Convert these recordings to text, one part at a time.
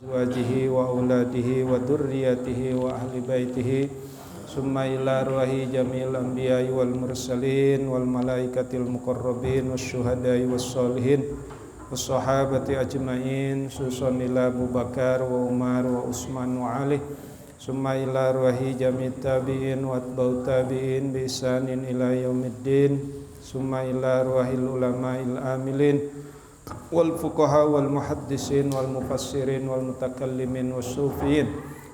azwajihi wa auladihi wa dzurriyyatihi wa ahli baitihi summa ila ruhi jamil anbiya'i wal mursalin wal malaikatil muqarrabin wasyuhada'i wassolihin wassahabati ajma'in susun ila Abu Bakar wa Umar wa Utsman wa Ali summa ila ruhi jamit tabi'in wa atba'ut tabi'in bi ihsanin ila yaumiddin summa ila ruhil ulama'il amilin wal fuqaha wal muhaddisin wal mufassirin wal mutakallimin was-sufiyin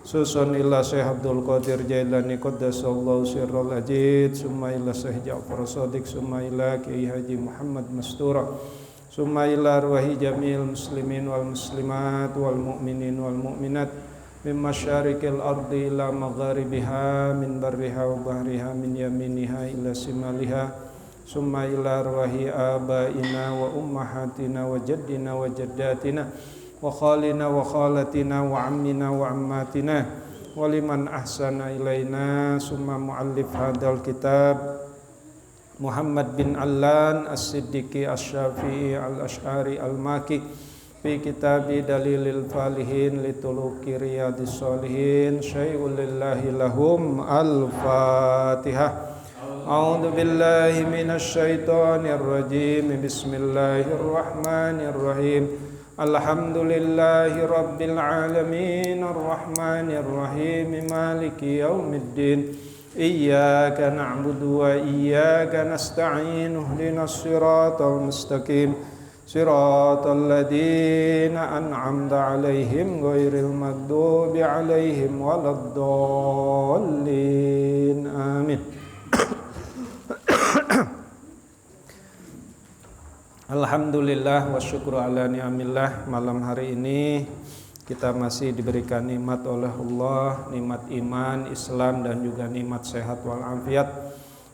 susun ila Syekh Abdul Qadir Jailani qaddasallahu sirral ajid summa ila Syekh Ja'far Shadiq summa ila Kiai Haji Muhammad Mastura summa ila ruhi jamil muslimin wal muslimat wal mu'minin wal mu'minat min masyariqil ardi ila magharibiha min barriha wa bahriha min yaminiha ila simaliha summa ila ruhi abaina wa ummahatina wa jaddina wa jaddatina wa khalina wa khalatina wa ammina wa ammatina wa liman ahsana ilaina summa muallif hadal kitab Muhammad bin Allan As-Siddiqi Asy-Syafi'i Al-Asy'ari Al-Maki fi kitabi Dalilil Falihin lituluki Riyadhis Shalihin syai'ul lillahi lahum Al-Fatihah. A'udzu billahi minasy syaithanir rajim. Bismillahirrahmanirrahim. Alhamdulillahi rabbil alamin arrahmanir rahim maliki yaumiddin. Iyyaka na'budu wa iyyaka nasta'in. Ihdinas siratal mustaqim. Siratal ladzina an'amta 'alaihim ghairil maghdubi 'alaihim waladdallin. Amin. Alhamdulillah wa syukru ala ni'amillah. Malam hari ini kita masih diberikan nikmat oleh Allah, nikmat iman, Islam dan juga nikmat sehat wal afiat.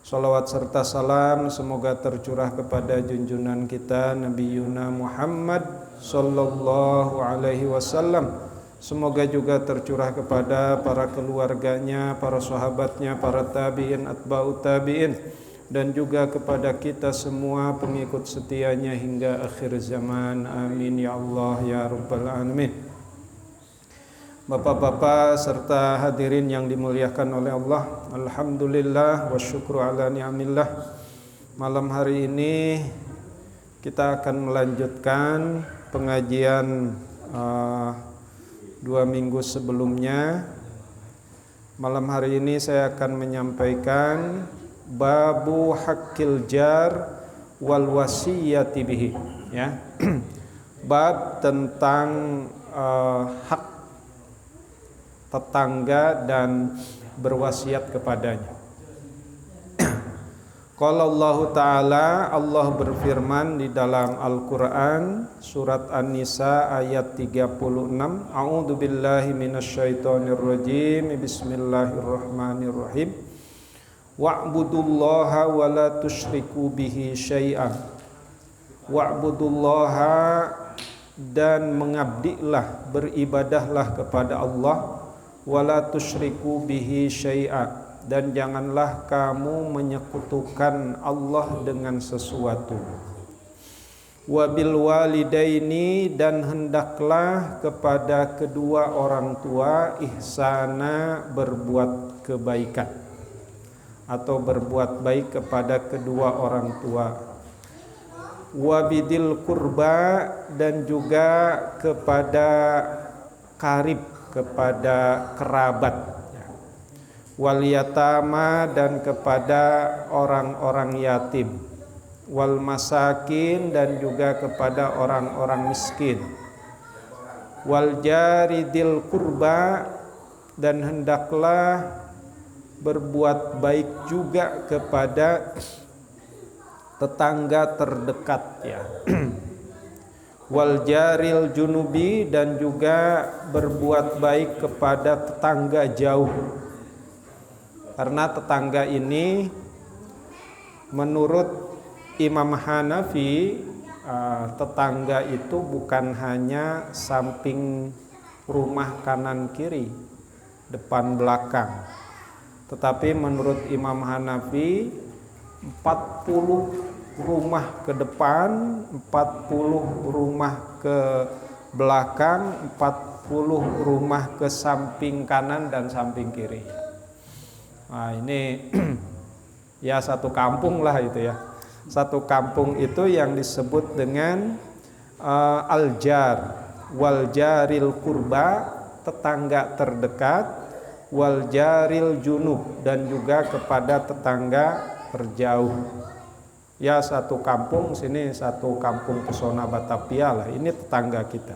Salawat serta salam semoga tercurah kepada junjungan kita Nabi Yuna Muhammad sallallahu alaihi wasallam. Semoga juga tercurah kepada para keluarganya, para sahabatnya, para tabi'in, atba'ut tabi'in dan juga kepada kita semua pengikut setianya hingga akhir zaman. Amin ya Allah ya rabbal alamin. Bapak-bapak serta hadirin yang dimuliakan oleh Allah, alhamdulillah wa syukru ala ni'amillah. Malam hari ini kita akan melanjutkan pengajian 2 minggu sebelumnya. Malam hari ini saya akan menyampaikan babu haqqil jar wal wasiyati bihi, ya. Bab tentang hak tetangga dan berwasiat kepadanya. Qala Allah Ta'ala, Allah berfirman di dalam Al-Quran surat An-Nisa ayat 36. A'udzu billahi minasyaitonir rajim. Bismillahirrahmanirrahim. Wa'budullaha wa la tusyriku bihi syai'an. Wa'budullaha, dan mengabdilah, beribadahlah kepada Allah, wa la tusyriku bihi syai'an, dan janganlah kamu menyekutukan Allah dengan sesuatu. Wa bil walidaini, dan hendaklah kepada kedua orang tua ihsana, berbuat kebaikan atau berbuat baik kepada kedua orang tua. Wabidil kurba, dan juga kepada karib, kepada kerabat. Wal yatama, dan kepada orang-orang yatim. Wal masakin, dan juga kepada orang-orang miskin. Wal jaridil kurba, dan hendaklah berbuat baik juga kepada tetangga terdekat, ya. Wal jaril junubi, dan juga berbuat baik kepada tetangga jauh. Karena tetangga ini menurut Imam Hanafi, tetangga itu bukan hanya samping rumah kanan kiri, depan belakang. Tetapi menurut Imam Hanafi 40 rumah ke depan, 40 rumah ke belakang, 40 rumah ke samping kanan dan samping kiri. Nah ini ya satu kampung lah itu ya. Satu kampung itu yang disebut dengan al-jar wal jaril kurba, tetangga terdekat, wal jaril junub, dan juga kepada tetangga terjauh. Ya satu kampung sini, satu kampung pesona Batavia lah, ini tetangga kita.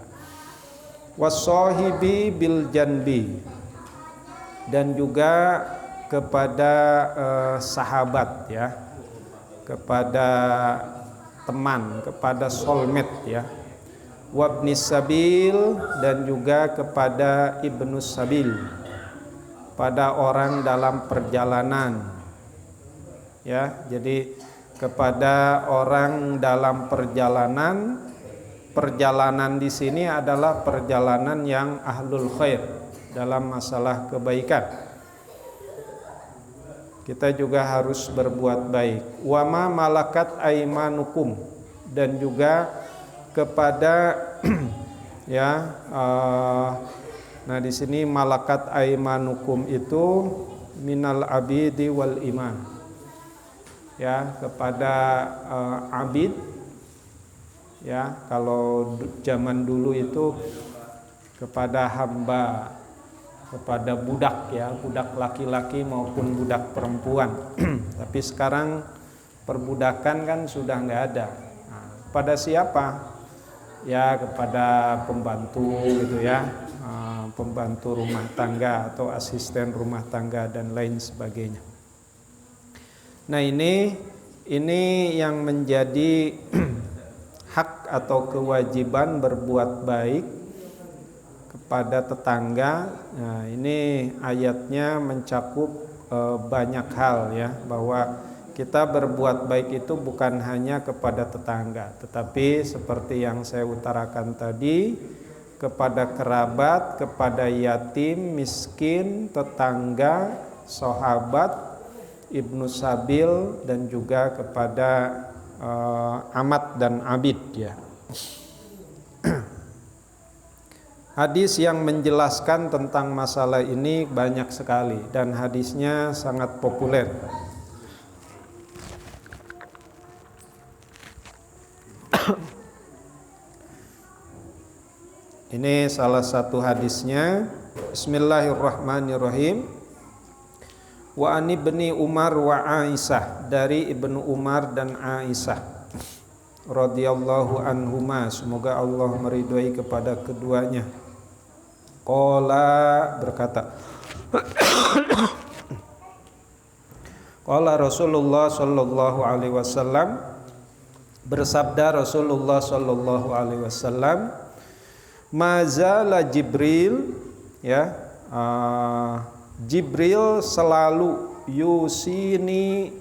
Wasohibi bil janbi, dan juga kepada sahabat ya, kepada teman, kepada soulmate ya. Wabni sabil, dan juga kepada ibnu sabil, pada orang dalam perjalanan ya. Jadi kepada orang dalam perjalanan. Perjalanan di sini adalah perjalanan yang ahlul khair dalam masalah kebaikan. Kita juga harus berbuat baik. Wama malakat aimanukum, dan juga kepada ya nah di sini malakat aimanukum itu minal abidi wal iman ya, kepada abid ya. Kalau zaman dulu itu kepada hamba, kepada budak ya, budak laki-laki maupun budak perempuan. Tapi sekarang perbudakan kan sudah nggak ada. Nah, pada siapa? Ya kepada pembantu gitu ya, pembantu rumah tangga atau asisten rumah tangga dan lain sebagainya. Nah ini yang menjadi hak atau kewajiban berbuat baik kepada tetangga. Nah, ini ayatnya mencakup banyak hal ya, bahwa kita berbuat baik itu bukan hanya kepada tetangga, tetapi seperti yang saya utarakan tadi, kepada kerabat, kepada yatim, miskin, tetangga, sahabat, ibnu sabil, dan juga kepada amat dan abid ya. Hadis yang menjelaskan tentang masalah ini banyak sekali dan hadisnya sangat populer. Ini salah satu hadisnya. Bismillahirrahmanirrahim. Wa an ibni Umar wa Aisyah, dari Ibnu Umar dan Aisyah radhiyallahu anhuma, semoga Allah meridhai kepada keduanya. Qala, berkata Qala Rasulullah sallallahu alaihi wasallam, bersabda Rasulullah sallallahu alaihi wasallam, mazala Jibril ya, Jibril selalu yusini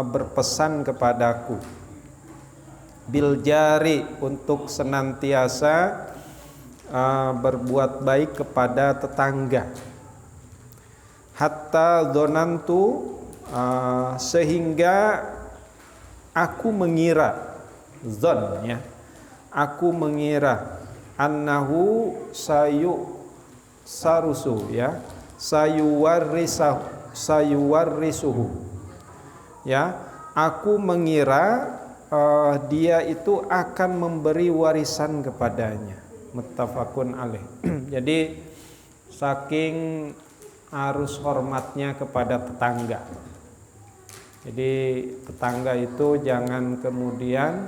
berpesan kepadaku, bil jari, untuk senantiasa berbuat baik kepada tetangga, hatta dzanantu, sehingga aku mengira, dzan ya, aku mengira, annahu sarusu ya, sayuwarrisuhu ya, aku mengira dia itu akan memberi warisan kepadanya. Muttafaqun alaih. Jadi saking harus hormatnya kepada tetangga. Jadi tetangga itu jangan kemudian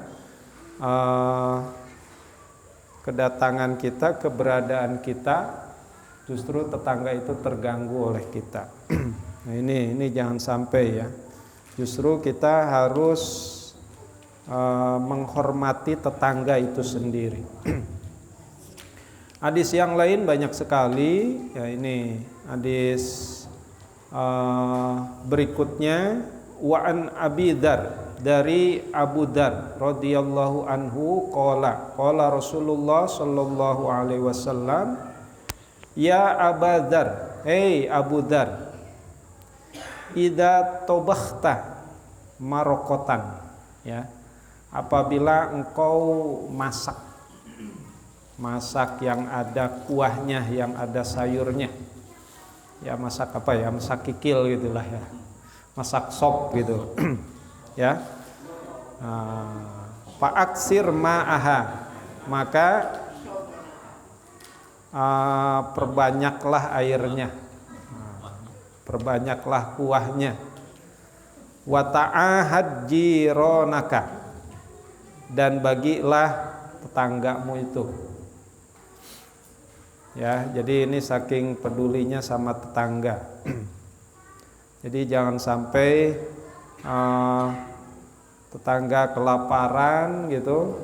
kedatangan kita, keberadaan kita, justru tetangga itu terganggu oleh kita. Nah ini jangan sampai ya. Justru kita harus menghormati tetangga itu sendiri. Hadis yang lain banyak sekali ya. Ini hadis berikutnya, wa an Abi Dzar, dari Abu Dzar radhiyallahu anhu, qala Rasulullah sallallahu alaihi wasallam, ya Abu Dzar, hei Abu Dzar, idza tobakhta marokotan ya, apabila engkau masak masak yang ada kuahnya, yang ada sayurnya. Ya masak apa ya? Masak kikil gitulah ya. Masak sop gitu. Ya. Fa'aksir ma'aha. Maka perbanyaklah airnya. Perbanyaklah kuahnya. Wa ta'ahad jironaka. Dan bagilah tetanggamu itu. Ya, jadi ini saking pedulinya sama tetangga. Jadi jangan sampai tetangga kelaparan gitu,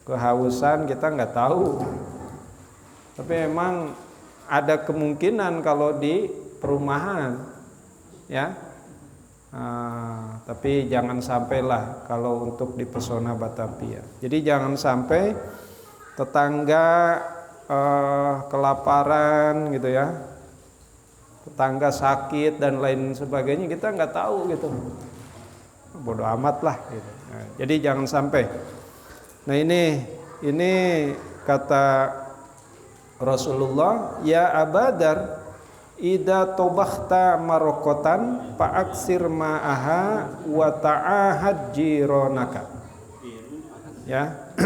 kehausan, kita nggak tahu. Tapi memang ada kemungkinan kalau di perumahan, ya. Tapi jangan sampailah kalau untuk di Pesona Batavia. Jadi jangan sampai tetangga kelaparan gitu ya, tetangga sakit dan lain sebagainya, kita nggak tahu gitu, bodoh amat lah gitu. Nah, jadi jangan sampai. Nah ini kata Rasulullah, ya Abadar, ida tobakhta marokotan fa'aksir ma'aha wa ta'ahad jironaka. Ya.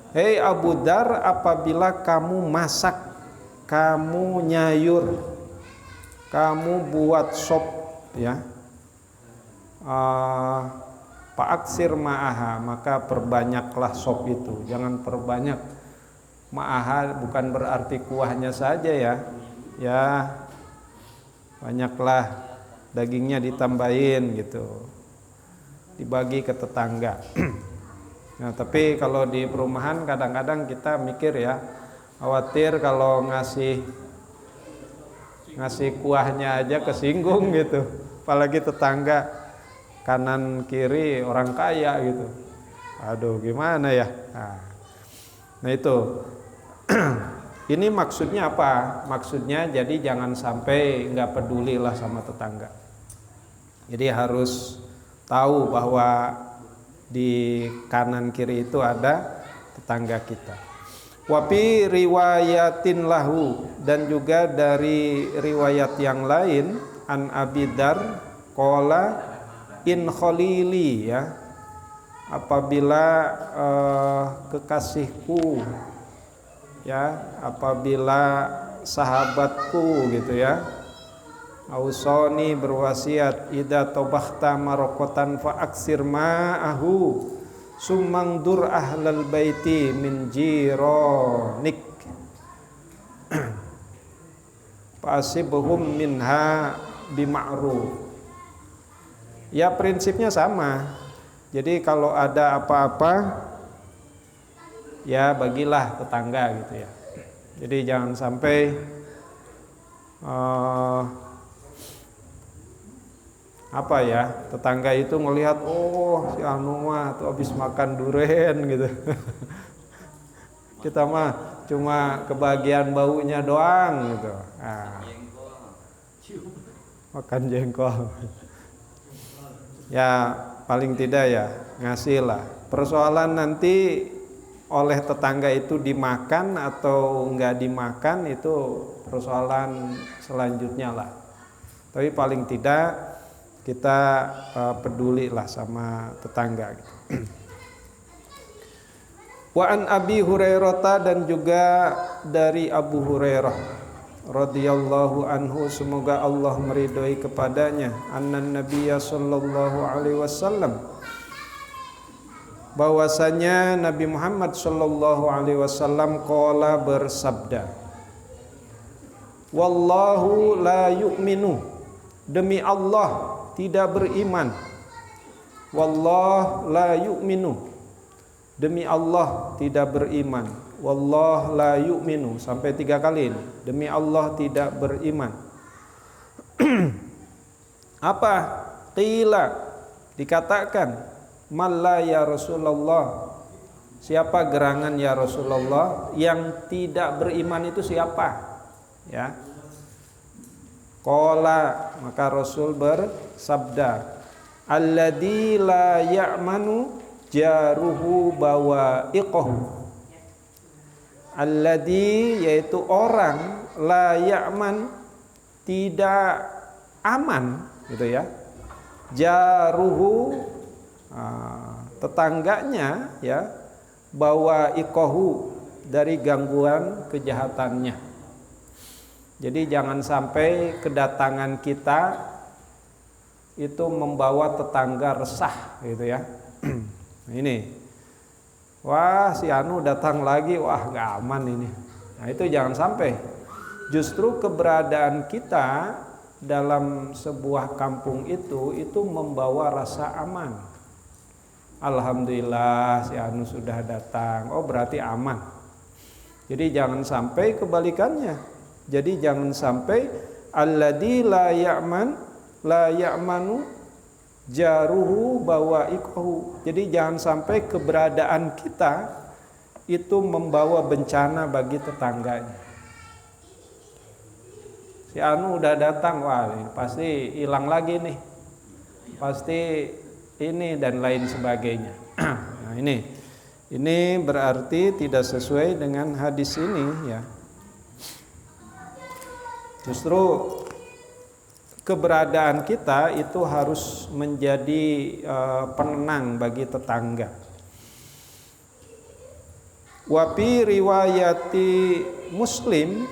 Hei Abu Dar, apabila kamu masak, kamu nyayur, kamu buat sop, ya, fa'aksir ma'aha, maka perbanyaklah sop itu. Jangan perbanyak. Ma'aha bukan berarti kuahnya saja ya. Ya, banyaklah dagingnya ditambahin gitu, dibagi ke tetangga. Nah, tapi kalau di perumahan kadang-kadang kita mikir ya, khawatir kalau ngasih kuahnya aja kesinggung gitu, apalagi tetangga kanan kiri orang kaya gitu. Aduh, gimana ya? Nah itu. Ini maksudnya apa? Maksudnya jadi jangan sampai nggak peduli lah sama tetangga. Jadi harus tahu bahwa di kanan kiri itu ada tetangga kita. Wapi riwayatin lahu, dan juga dari riwayat yang lain, an Abidar qala in khalili, ya, apabila kekasihku, ya, apabila sahabatku gitu ya, ausoni berwasiat, ida tobakhta marokotan fa'aksir ma'ahu sumangdur ahlal baiti min jironik fa'asibhum minha bima'ruf. Ya prinsipnya sama. Jadi kalau ada apa-apa, ya bagilah tetangga gitu ya. Jadi jangan sampai apa ya, tetangga itu melihat, oh si anu mah tuh habis makan duren gitu. Kita mah cuma kebagian baunya doang gitu. Nah, makan jengkol. Ya paling tidak ya ngasih lah. Persoalan nanti oleh tetangga itu dimakan atau enggak dimakan itu persoalan selanjutnya lah. Tapi paling tidak kita peduli lah sama tetangga gitu. Wa an Abi Hurairah, dan juga dari Abu Hurairah radhiyallahu anhu, semoga Allah meridhoi kepadanya, annan Nabiyya sallallahu alaihi wasallam, bahwasanya Nabi Muhammad sallallahu alaihi wasallam qala, bersabda, wallahu la yu'minu, demi Allah tidak beriman, wallah la yu'minu, demi Allah tidak beriman, wallah la yu'minu, sampai 3 kali ini, demi Allah tidak beriman. Apa? Qila, dikatakan, malla ya Rasulullah, siapa gerangan ya Rasulullah, yang tidak beriman itu siapa? Ya. Qala, maka Rasul bersabda, alladzi la ya'manu jaruhu bawa'iqahu, alladzi yaitu orang la ya'man tidak aman gitu ya, jaruhu tetangganya ya, bawa ikohu dari gangguan kejahatannya. Jadi jangan sampai kedatangan kita itu membawa tetangga resah gitu ya. Ini, wah si Anu datang lagi, wah nggak aman ini. Nah itu jangan sampai. Justru keberadaan kita dalam sebuah kampung itu membawa rasa aman. Alhamdulillah si Anu sudah datang, oh berarti aman. Jadi jangan sampai kebalikannya. Jadi jangan sampai alladzi la ya'manu jaruhu bawa'iqahu. Jadi jangan sampai keberadaan kita itu membawa bencana bagi tetangganya. Si Anu udah datang, wah ini pasti hilang lagi nih, pasti ini dan lain sebagainya. Nah ini berarti tidak sesuai dengan hadis ini ya. Justru keberadaan kita itu harus menjadi penenang bagi tetangga. Wa fi riwayati Muslim,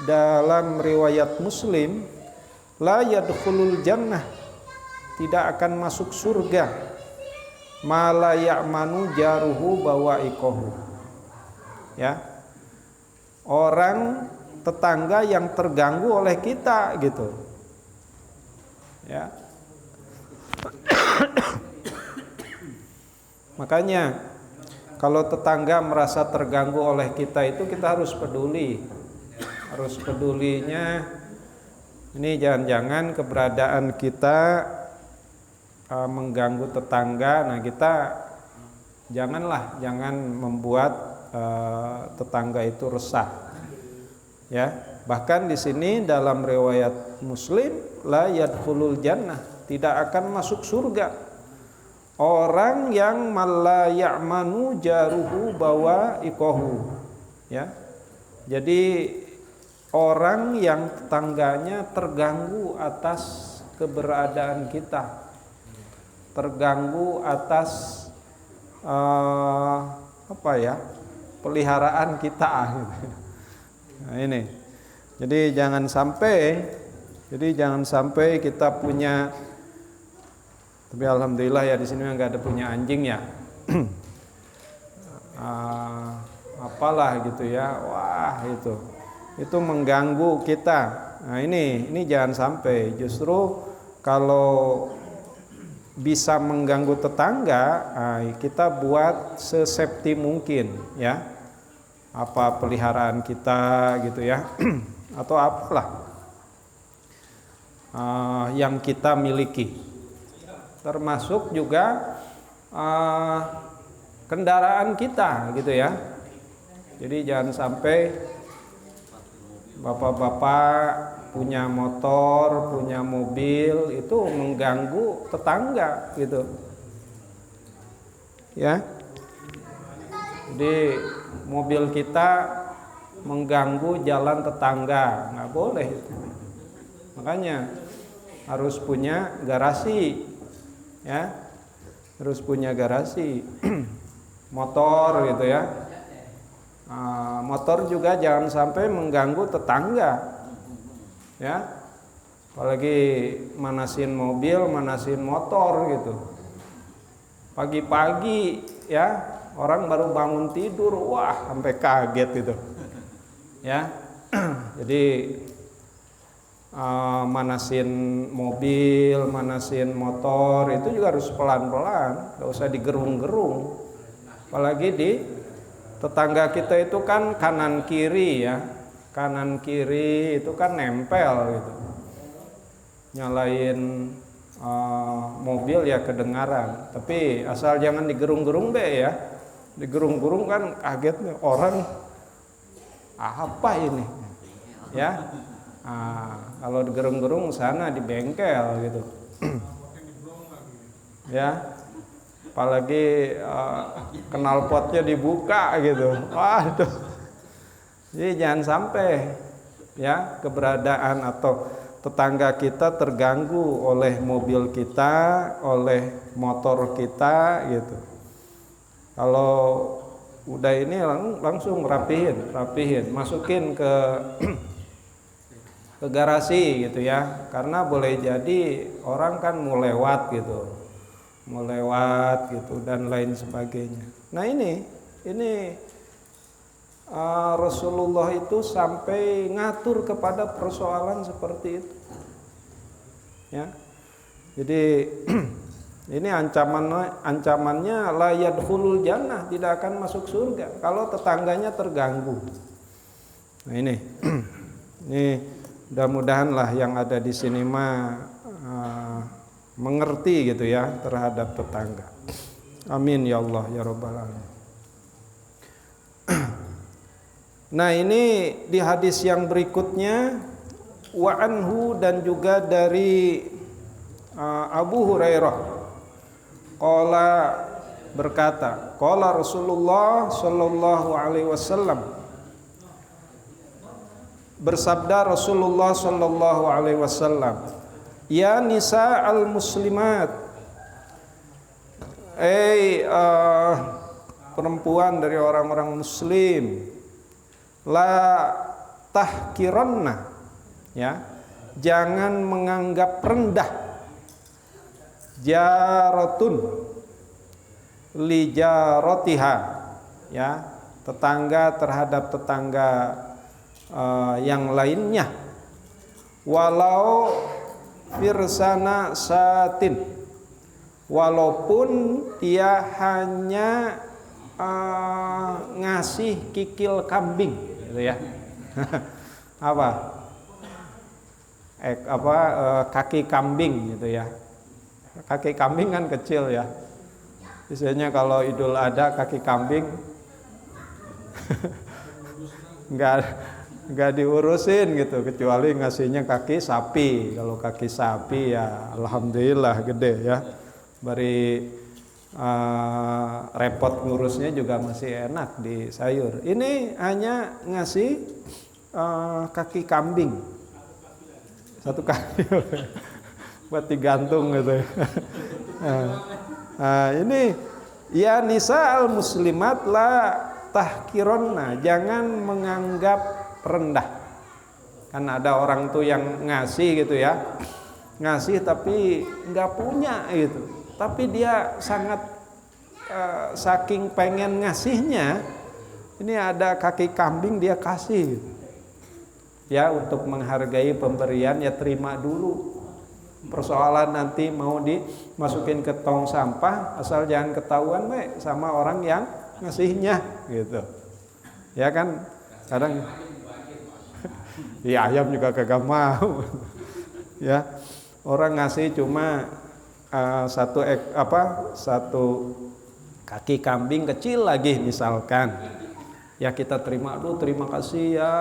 dalam riwayat Muslim, la yadkhulul jannah, tidak akan masuk surga, ma la ya'manu jaruhu bawa'iqahu. Ya. Orang tetangga yang terganggu oleh kita gitu. Ya. Makanya kalau tetangga merasa terganggu oleh kita itu kita harus peduli. Harus pedulinya ini jangan-jangan keberadaan kita mengganggu tetangga. Nah kita jangan membuat tetangga itu resah. Ya, bahkan di sini dalam riwayat Muslim, la yadkhulul jannah, tidak akan masuk surga orang yang malla ya'manu jaruhu bawa'iqahu. Ya. Jadi orang yang tetangganya terganggu atas keberadaan kita, terganggu atas peliharaan kita gitu. Nah ini, jadi jangan sampai kita punya, tapi alhamdulillah ya di sini nggak ada punya anjing ya. Apalah gitu ya, wah itu mengganggu kita. Nah ini jangan sampai. Justru kalau bisa mengganggu tetangga, kita buat sesafety mungkin ya, apa peliharaan kita gitu ya, atau apalah yang kita miliki, termasuk juga kendaraan kita gitu ya. Jadi jangan sampai bapak-bapak punya motor, punya mobil itu mengganggu tetangga gitu. Ya. Jadi mobil kita mengganggu jalan tetangga, nggak boleh itu. Makanya harus punya garasi. Ya. Harus punya garasi. Motor gitu ya. Motor juga jangan sampai mengganggu tetangga, ya. Apalagi manasin mobil, manasin motor gitu. Pagi-pagi ya, orang baru bangun tidur, wah sampai kaget gitu, ya. Jadi manasin mobil, manasin motor itu juga harus pelan-pelan, nggak usah digerung-gerung. Apalagi di tetangga kita itu kan kanan kiri ya, kanan kiri itu kan nempel gitu. Nyalain mobil ya kedengaran, tapi asal jangan digerung-gerung be ya. Digerung-gerung kan kaget nih orang, apa ini ya. Kalau digerung-gerung sana di bengkel gitu. Ya. Apalagi knalpotnya dibuka gitu, waduh, Jadi jangan sampai ya keberadaan atau tetangga kita terganggu oleh mobil kita, oleh motor kita gitu. Kalau udah ini langsung rapihin, masukin ke garasi gitu ya. Karena boleh jadi orang kan mau lewat gitu dan lain sebagainya. Nah ini Rasulullah itu sampai ngatur kepada persoalan seperti itu. Ya. Jadi ini ancamannya la yadkhulul jannah, tidak akan masuk surga kalau tetangganya terganggu. Nah ini mudah-mudahan lah yang ada di sini mengerti gitu ya terhadap tetangga. Amin ya Allah ya rabbal alamin. Nah ini di hadis yang berikutnya wa anhu dan juga dari Abu Hurairah qala berkata qala Rasulullah sallallahu alaihi wasallam, bersabda Rasulullah sallallahu alaihi wasallam, ya nisa al muslimat, perempuan dari orang-orang muslim, la tahkiranna, ya, jangan menganggap rendah, jaratun li jaratiha, ya, tetangga terhadap tetangga yang lainnya, walau firsana satin, walaupun dia hanya ngasih kikil kambing gitu ya. Kaki kambing gitu ya. Kaki kambing kan kecil ya. Biasanya kalau Idul Adha kaki kambing nggak diurusin gitu, kecuali ngasihnya kaki sapi. Kalau kaki sapi ya alhamdulillah gede ya. Bari repot ngurusnya juga masih enak di sayur. Ini hanya ngasih kaki kambing, satu kaki buat digantung gitu. Ini ya nisa al muslimat la tahkironna, jangan menganggap rendah. Kan ada orang tuh yang ngasih gitu ya, ngasih tapi nggak punya gitu. Tapi dia sangat saking pengen ngasihnya, ini ada kaki kambing dia kasih. Ya untuk menghargai pemberian ya terima dulu. Persoalan nanti mau dimasukin ke tong sampah, asal jangan ketahuan sama orang yang ngasihnya gitu. Ya kan kadang ya ayam juga kagak mau. Ya orang ngasih cuma satu kaki kambing kecil lagi misalkan, ya kita terima dulu, terima kasih ya,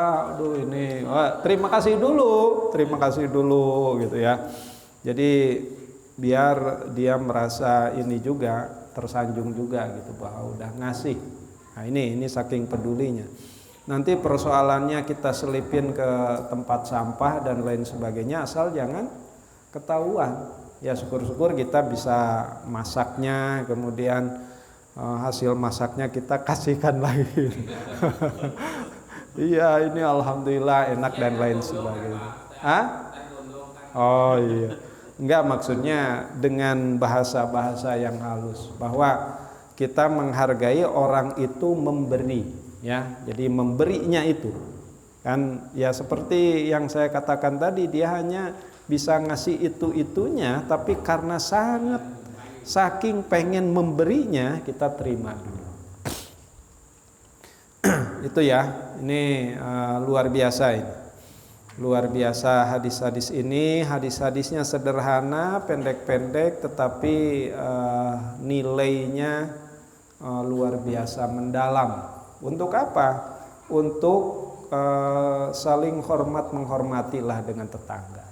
ini terima kasih dulu gitu ya. Jadi biar dia merasa ini juga tersanjung juga gitu bahwa udah ngasih. Nah ini saking pedulinya. Nanti persoalannya kita selipin ke tempat sampah dan lain sebagainya, asal jangan ketahuan. Ya syukur-syukur kita bisa masaknya, kemudian hasil masaknya kita kasihkan lagi. Iya ini alhamdulillah enak dan lain sebagainya. Oh iya, enggak, maksudnya dengan bahasa-bahasa yang halus, bahwa kita menghargai orang itu memberi, ya. Jadi memberinya itu kan ya seperti yang saya katakan tadi, dia hanya bisa ngasih itu-itunya, tapi karena saking pengen memberinya, kita terima dulu. Itu ya, ini luar biasa ini. Luar biasa hadis-hadis ini. Hadis-hadisnya sederhana, pendek-pendek, tetapi nilainya luar biasa mendalam. Untuk apa? Untuk saling hormat menghormatilah dengan tetangga.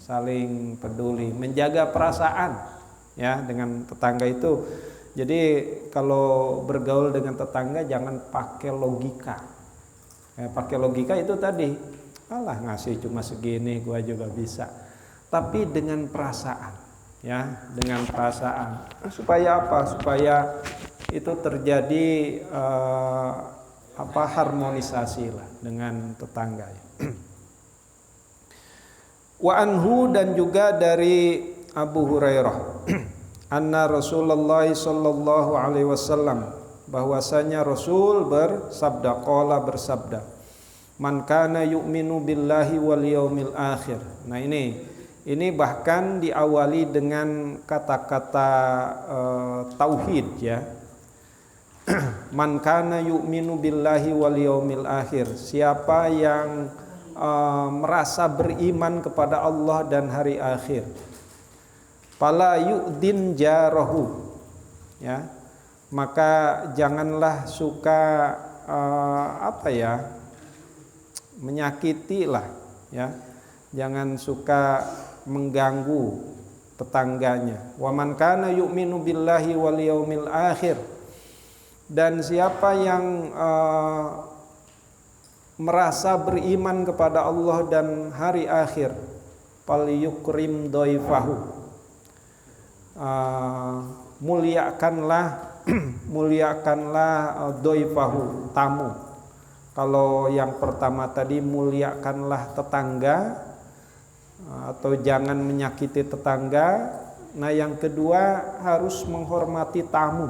Saling peduli, menjaga perasaan ya dengan tetangga itu. Jadi kalau bergaul dengan tetangga jangan pakai logika. Pakai logika itu tadi, alah ngasih cuma segini gua juga bisa. Tapi dengan perasaan, ya, dengan perasaan. Supaya apa? Supaya itu terjadi harmonisasi lah dengan tetangga. Wa anhu, dan juga dari Abu Hurairah anna Rasulullah sallallahu alaihi wasallam, bahwasanya Rasul bersabda, qala bersabda, man kana yu'minu billahi wal yaumil akhir. Nah ini bahkan diawali dengan kata-kata tauhid, ya. Man kana yu'minu billahi wal yaumil akhir, siapa yang merasa beriman kepada Allah dan hari akhir, fala yu'din jarahu, ya, maka janganlah suka menyakiti lah, ya, jangan suka mengganggu tetangganya. Wa man kana yu'minu billahi wal yaumil akhir, dan siapa yang merasa beriman kepada Allah dan hari akhir, falyukrim dhaifahu, muliakanlah dhaifahu, tamu. Kalau yang pertama tadi muliakanlah tetangga, atau jangan menyakiti tetangga. Nah yang kedua harus menghormati tamu,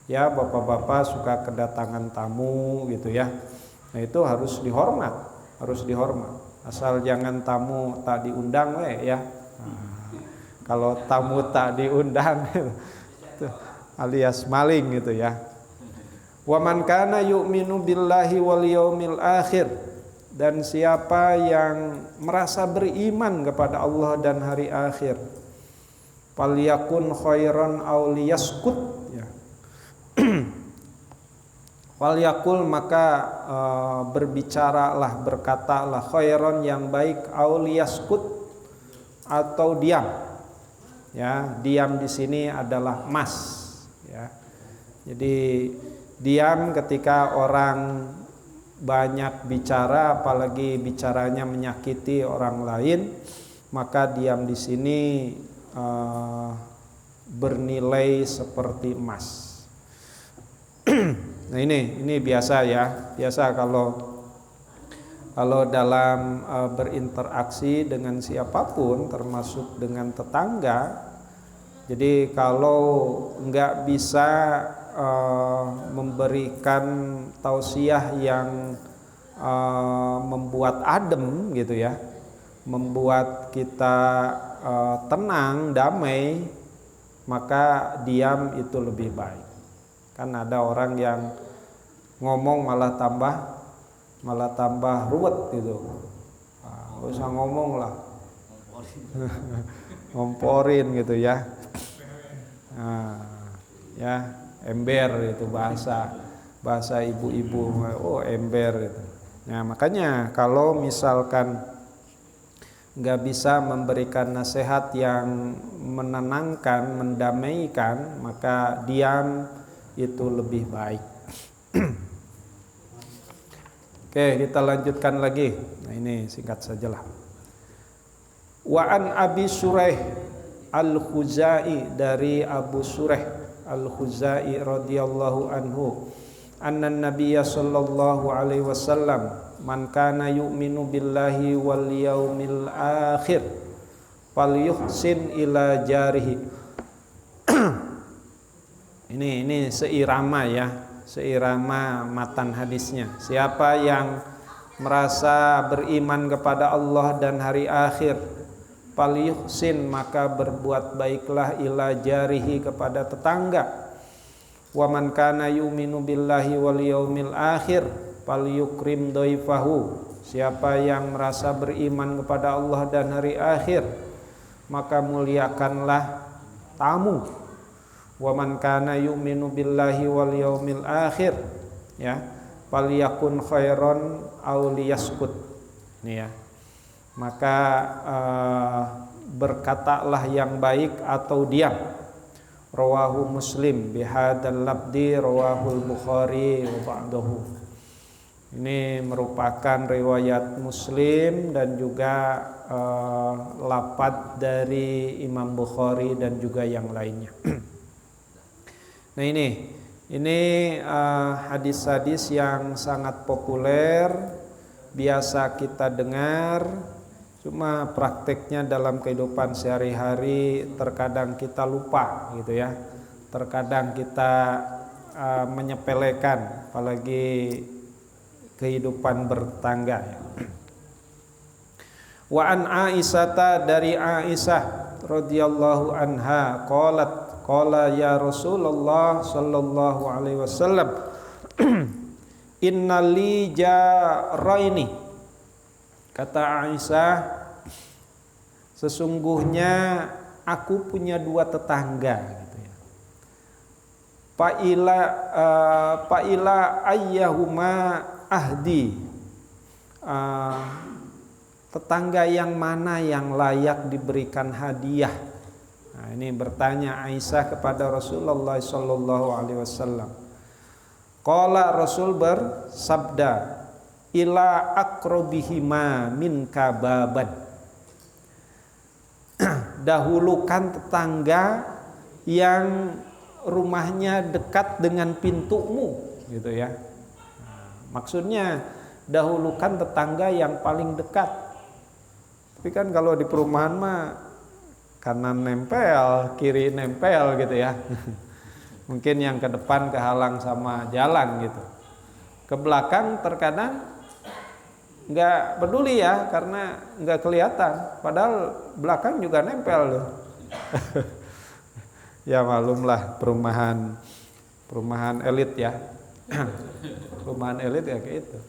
ya. Bapak-bapak suka kedatangan tamu gitu, ya. Nah itu harus dihormat, asal jangan tamu tak diundang, ya. Kalau tamu tak diundang itu alias maling gitu, ya. Wa man kana yu'minu billahi wal yaumil akhir, dan siapa yang merasa beriman kepada Allah dan hari akhir, falyakun khairan aw liyaskut, ya. Falyakul, maka berbicaralah, berkatalah, khairan, yang baik, aw liyaskut, atau diam. Ya, diam di sini adalah mas, ya. Jadi diam ketika orang banyak bicara, apalagi bicaranya menyakiti orang lain, maka diam di sini bernilai seperti emas. Nah ini biasa, ya. Biasa kalau dalam berinteraksi dengan siapapun, termasuk dengan tetangga. Jadi kalau nggak bisa memberikan tausiah yang membuat adem gitu, ya, membuat kita tenang, damai, maka diam itu lebih baik. Kan ada orang yang ngomong malah tambah ruwet gitu. Nggak usah ngomong lah, ngomporin gitu, ya. Ya, ember itu bahasa ibu-ibu. Oh, ember itu. Nah makanya kalau misalkan nggak bisa memberikan nasihat yang menenangkan, mendamaikan, maka diam itu lebih baik. Oke, kita lanjutkan lagi. Nah ini singkat sajalah. Wa an Abi Suraih Al-Khuzai, dari Abu Suraih Al-Khuzai radhiyallahu anhu, anna Nabiyya sallallahu alaihi wasallam, man kana yu'minu billahi wal yaumil akhir falyuhsin ila jarihi. Ini seirama, ya, seirama matan hadisnya. Siapa yang merasa beriman kepada Allah dan hari akhir, falyuhsin, maka berbuat baiklah, ila jarihi, kepada tetangga. Wa man kana yu'minu billahi wal yaumil akhir falyukrim dhaifahu, siapa yang merasa beriman kepada Allah dan hari akhir, maka muliakanlah tamu. Wa man kana yu'minu billahi wal yaumil akhir, ya, falyakun khairan aw liyaskut. Ini, ya. Maka berkatalah yang baik atau diam. Rawahu Muslim bihadzal labdi rawahul Bukhari wa ba'dahu. Ini merupakan riwayat Muslim dan juga lafadz dari Imam Bukhari dan juga yang lainnya. Nah ini hadis-hadis yang sangat populer, biasa kita dengar, cuma prakteknya dalam kehidupan sehari-hari terkadang kita lupa gitu ya. Terkadang kita menyepelekan, apalagi kehidupan bertangga ya. Wa an Aisyah, dari Aisyah radhiyallahu anha qalat qala ya Rasulullah sallallahu alaihi wasallam innali jaraini, kata Aisyah, sesungguhnya aku punya dua tetangga gitu ya. Fa'ila ayyahuma ahdi, tetangga yang mana yang layak diberikan hadiah. Nah, ini bertanya Aisyah kepada Rasulullah sallallahu alaihi wasallam. Qala, Rasul bersabda, ila aqrabihima minka baban, dahulukan tetangga yang rumahnya dekat dengan pintumu gitu ya. Maksudnya dahulukan tetangga yang paling dekat. Tapi kan kalau di perumahan mah kanan nempel, kiri nempel gitu ya. Mungkin yang ke depan kehalang sama jalan gitu. Ke belakang terkadang nggak peduli ya, karena nggak kelihatan. Padahal belakang juga nempel loh. Ya malumlah perumahan elit ya. Perumahan elit ya kayak itu.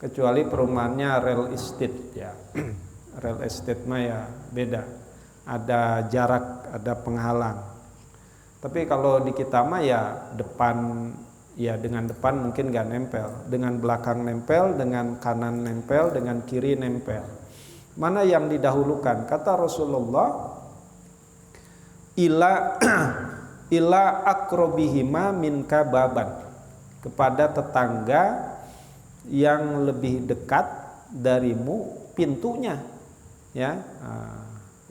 Kecuali perumahannya real estate ya. Real estate mah ya beda. Ada jarak, ada penghalang. Tapi kalau di kita mah ya depan, ya dengan depan mungkin gak nempel, dengan belakang nempel, dengan kanan nempel, dengan kiri nempel. Mana yang didahulukan? Kata Rasulullah, ila akrobihima minka baban, kepada tetangga yang lebih dekat darimu pintunya, ya,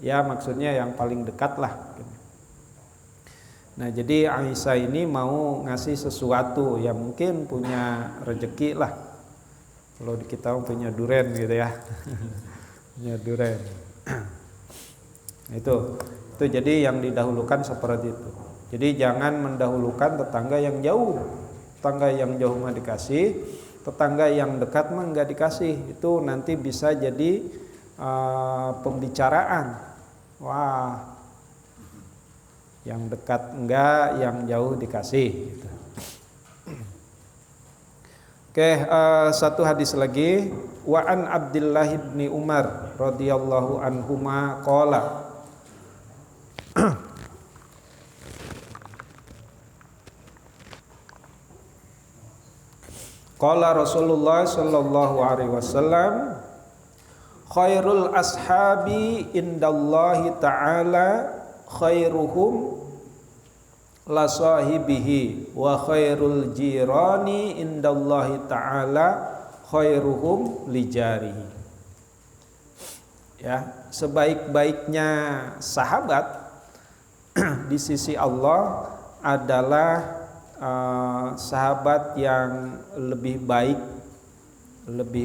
ya maksudnya yang paling dekat lah. Nah jadi Aisyah ini mau ngasih sesuatu, ya mungkin punya rezeki lah. Kalau di kita punya duren gitu ya, punya duren. Itu jadi yang didahulukan seperti itu. Jadi jangan mendahulukan tetangga yang jauh. Tetangga yang jauh mah dikasih, tetangga yang dekat mah enggak dikasih. Itu nanti bisa jadi pembicaraan. Wah, yang dekat enggak, yang jauh dikasih gitu. Oke, satu hadis lagi. Wa an Abdullah bin Umar radhiyallahu anhuma qala qala Rasulullah sallallahu alaihi wasallam khairul ashabi indallahi ta'ala khairuhum la sahibihi wa khairul jirani indallahi ta'ala khairuhum li jarihi. Ya, sebaik-baiknya sahabat di sisi Allah adalah sahabat yang lebih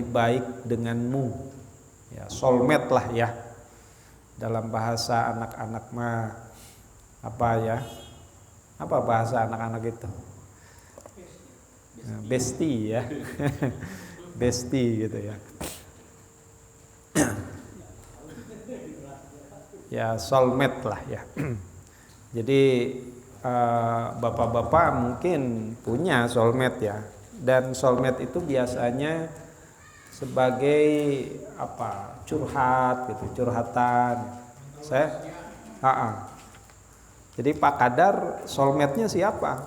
baik denganmu, ya soulmate lah ya, dalam bahasa anak-anak mah apa ya, apa bahasa anak-anak itu, bestie ya. Bestie gitu ya. Ya soulmate lah ya. Jadi bapak-bapak mungkin punya soulmate ya, dan soulmate itu biasanya sebagai apa, curhat gitu, curhatan. Jadi Pak Kadar soulmate-nya siapa?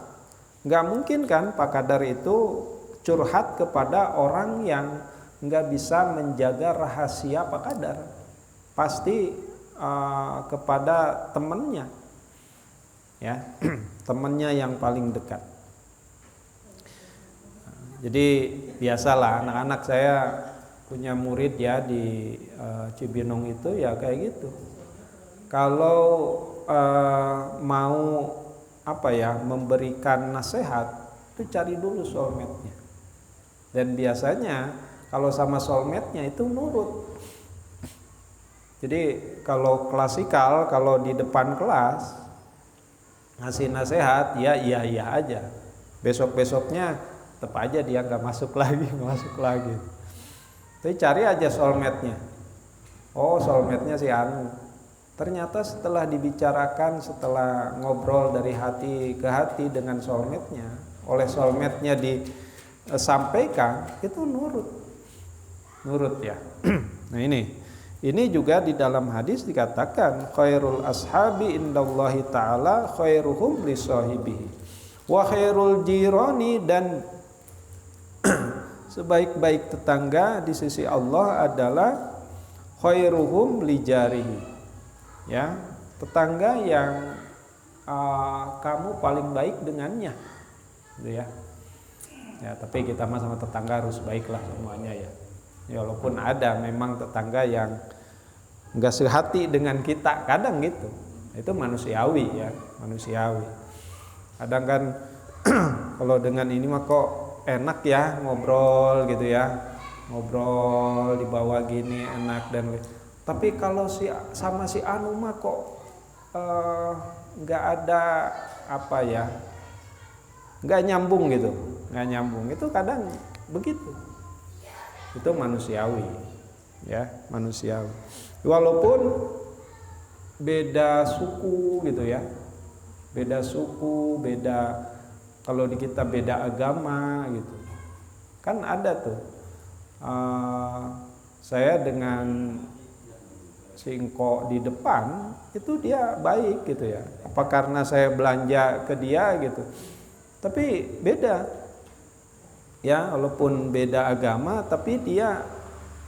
Nggak mungkin kan Pak Kadar itu curhat kepada orang yang nggak bisa menjaga rahasia Pak Kadar. Pasti kepada temannya, ya, temannya yang paling dekat. Jadi biasalah anak-anak saya punya murid ya di Cibinong itu ya kayak gitu. Kalau mau memberikan nasihat itu cari dulu soulmate-nya. Dan biasanya kalau sama soulmate-nya itu nurut. Jadi kalau klasikal, kalau di depan kelas ngasih nasihat ya iya aja. Besok-besoknya tetap aja dia nggak masuk lagi. Tapi cari aja soulmate-nya. Oh, soulmate-nya si Anu. Ternyata setelah dibicarakan, setelah ngobrol dari hati ke hati dengan soulmate-nya, oleh soulmate-nya disampaikan, itu nurut ya. Nah ini juga di dalam hadis dikatakan khairul ashabi indallahi ta'ala khairuhum li sahibihi wa khairul jirani, dan sebaik-baik tetangga di sisi Allah adalah khairuhum li jarihi, ya, tetangga yang kamu paling baik dengannya, gitu ya. Ya, tapi kita mah sama tetangga harus baiklah semuanya ya. Ya walaupun ada memang tetangga yang enggak sehati dengan kita, kadang gitu. Itu manusiawi ya, manusiawi. Kadang kan kalau dengan ini mah kok enak ya ngobrol gitu ya. Ngobrol di bawah gini enak tapi kalau sama si Anu mah kok enggak ada enggak nyambung gitu. Enggak nyambung. Itu kadang begitu. Itu manusiawi ya, manusiawi. Walaupun beda suku gitu ya, beda suku, beda, kalau di kita beda agama gitu kan ada tuh. Saya dengan si Engko di depan itu dia baik gitu ya, apa karena saya belanja ke dia gitu, tapi beda ya, walaupun beda agama tapi dia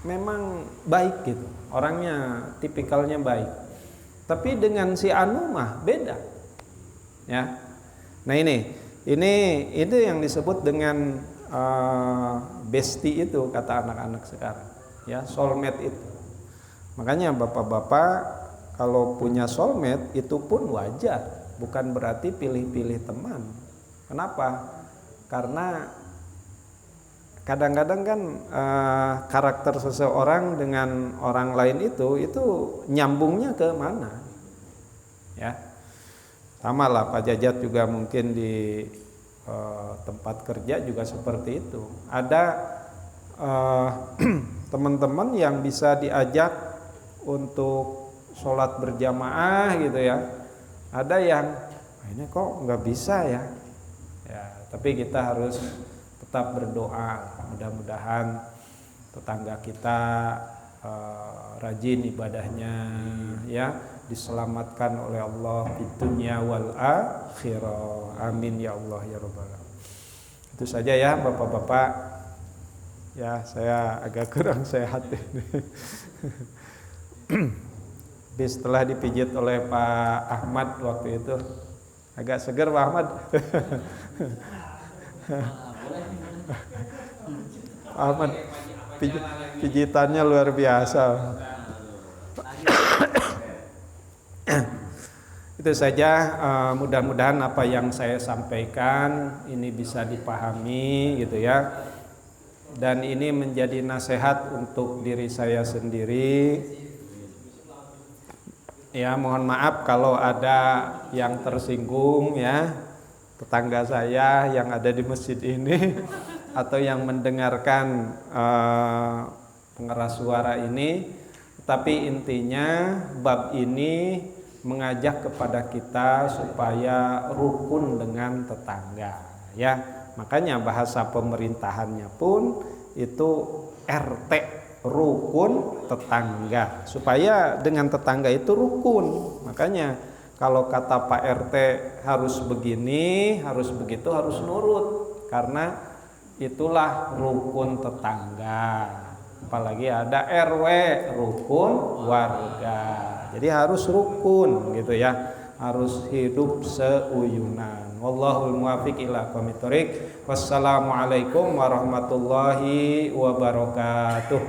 memang baik gitu, orangnya tipikalnya baik. Tapi dengan si Anu mah beda ya. Nah ini yang disebut dengan bestie itu kata anak-anak sekarang ya, soulmate itu. Makanya bapak-bapak kalau punya soulmate itu pun wajar, bukan berarti pilih-pilih teman. Kenapa? Karena kadang-kadang kan karakter seseorang dengan orang lain itu nyambungnya ke mana ya. Sama lah Pak Jajat juga mungkin di tempat kerja juga seperti itu. Ada teman-teman yang bisa diajak untuk sholat berjamaah gitu ya, ada yang ini kok nggak bisa ya, tapi kita harus tetap berdoa, mudah-mudahan tetangga kita rajin ibadahnya ya, diselamatkan oleh Allah di dunia wal akhirah. Amin ya Allah ya rabbal alamin. Itu saja ya bapak-bapak. Ya saya agak kurang sehat ini. Setelah dipijit oleh Pak Ahmad waktu itu agak seger Pak Ahmad. Ahmad pijitannya luar biasa. Itu saja, mudah-mudahan apa yang saya sampaikan ini bisa dipahami gitu ya, dan ini menjadi nasihat untuk diri saya sendiri ya. Mohon maaf kalau ada yang tersinggung ya, tetangga saya yang ada di masjid ini atau yang mendengarkan pengeras suara ini. Tapi intinya bab ini mengajak kepada kita supaya rukun dengan tetangga ya. Makanya bahasa pemerintahannya pun itu RT, rukun tetangga, supaya dengan tetangga itu rukun. Makanya kalau kata Pak RT harus begini, harus begitu, harus nurut, karena itulah rukun tetangga. Apalagi ada RW, rukun warga. Jadi harus rukun gitu ya. harus hidup seuyunan. Wallahul muwaffiq ila aqwamit thoriq. Wassalamualaikum warahmatullahi wabarakatuh.